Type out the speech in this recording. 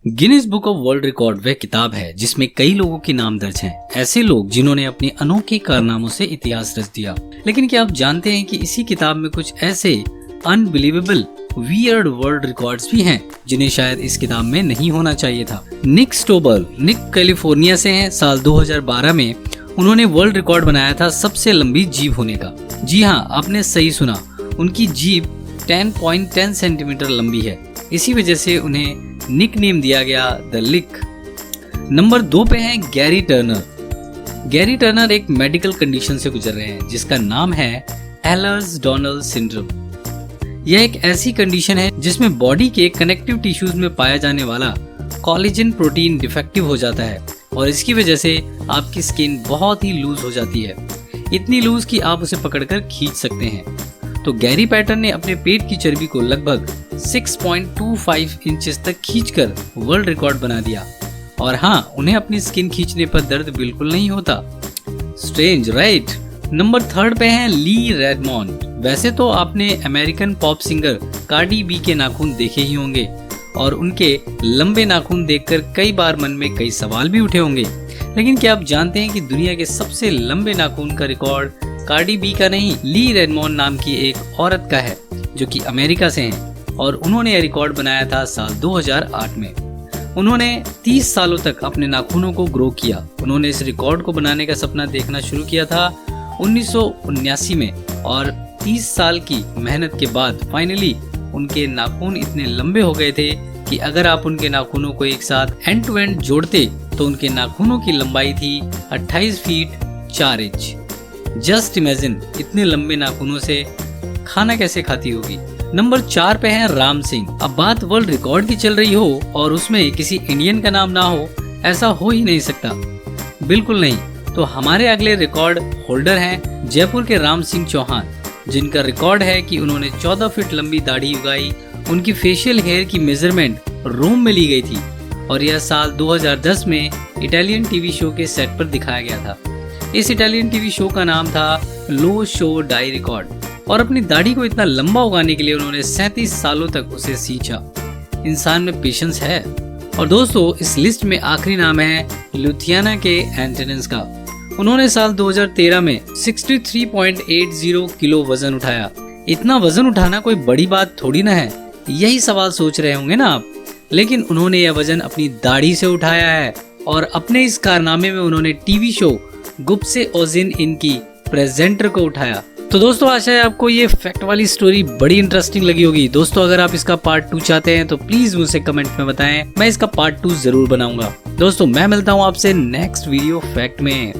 Guinness book of world record वह किताब है जिसमें कई लोगों के नाम दर्ज हैं। ऐसे लोग जिन्होंने अपने अनोखे कारनामों से इतिहास रच दिया। लेकिन क्या आप जानते हैं कि इसी किताब में कुछ ऐसे अनबिलीवेबल वियर्ड वर्ल्ड रिकॉर्ड्स भी हैं जिन्हें शायद इस किताब में नहीं होना चाहिए था। निक स्टोबल कैलिफोर्निया से हैं। साल 2012 में उन्होंने वर्ल्ड रिकॉर्ड बनाया था सबसे लंबी जीभ होने का। जी हाँ, आपने सही सुना, उनकी जीभ 10.10 सेंटीमीटर लंबी है। इसी वजह से उन्हें निक नेम दिया गया द लिक। नंबर 2 पे है गैरी टर्नर। गैरी टर्नर एक मेडिकल कंडीशन से गुजर रहे हैं जिसका नाम है एहलर्स-डोनल सिंड्रोम। यह एक ऐसी कंडीशन है जिसमें बॉडी के कनेक्टिव टिश्यूज में पाया जाने वाला कोलेजन प्रोटीन डिफेक्टिव हो जाता है और इसकी वजह से आपकी स्किन बहुत ही लूज हो जाती है, इतनी लूज कि आप उसे पकड़कर खींच सकते हैं। तो गैरी पैटर्न ने अपने पेट की चर्बी को लगभग 6.25 इंचेस तक खींचकर वर्ल्ड रिकॉर्ड बना दिया। और हाँ, उन्हें अपनी स्किन खींचने पर दर्द बिल्कुल नहीं होता। Strange right. नंबर 3 पे हैं ली रेडमोंड। वैसे तो आपने American pop singer Cardi B के नाखून देखे ही होंगे और उनके लंबे नाखून देखकर कई बार मन में कई सवाल भी उठे होंगे। लेकिन क्या आप जानते हैं कि दुनिया के सबसे लंबे नाखून का रिकॉर्ड कार्डी बी का नहीं, ली रेडमोंड नाम की एक औरत का है जो कि अमेरिका से हैं और उन्होंने यह रिकॉर्ड बनाया था साल 2008 में। उन्होंने 30 सालों तक अपने नाखूनों को ग्रो किया। उन्होंने इस रिकॉर्ड को बनाने का सपना देखना शुरू किया था 1979 में और 30 साल की मेहनत के बाद फाइनली उनके नाखून इतने लंबे हो गए थे कि अगर आप उनके नाखूनों को एक साथ एंड टू एंड जोड़ते तो उनके नाखूनों की लंबाई थी 28 फीट 4 इंच। जस्ट इमेजिन, इतने लंबे नाखूनों से खाना कैसे खाती होगी। नंबर 4 पे है राम सिंह। अब बात वर्ल्ड रिकॉर्ड की चल रही हो और उसमें किसी इंडियन का नाम ना हो, ऐसा हो ही नहीं सकता, बिल्कुल नहीं। तो हमारे अगले रिकॉर्ड होल्डर हैं जयपुर के राम सिंह चौहान, जिनका रिकॉर्ड है कि उन्होंने 14 फीट लंबी दाढ़ी उगाई। उनकी फेशियल हेयर की मेजरमेंट रोम में ली गई थी और यह साल 2010 में इटालियन टीवी शो के सेट पर दिखाया गया था। इस इटालियन टीवी शो का नाम था लो शो डाई रिकॉर्ड और अपनी दाढ़ी को इतना लंबा उगाने के लिए उन्होंने 37 सालों तक उसे सींचा। इंसान में पेशेंस है। और दोस्तों, इस लिस्ट में आखिरी नाम है लुथियाना के एंटोनेंस का। उन्होंने साल 2013 में 63.80 किलो वजन उठाया। इतना वजन उठाना कोई बड़ी बात थोड़ी ना है, यही सवाल सोच रहे होंगे ना आप। लेकिन उन्होंने यह वजन अपनी दाढ़ी से उठाया है और अपने इस कारनामे में उन्होंने टीवी शो गुप्से ओजिन इनकी प्रेजेंटर को उठाया। तो दोस्तों, आशा है आपको ये फैक्ट वाली स्टोरी बड़ी इंटरेस्टिंग लगी होगी। दोस्तों, अगर आप इसका पार्ट 2 चाहते हैं तो प्लीज मुझे कमेंट में बताएं, मैं इसका पार्ट 2 जरूर बनाऊंगा। दोस्तों, मैं मिलता हूं आपसे नेक्स्ट वीडियो फैक्ट में।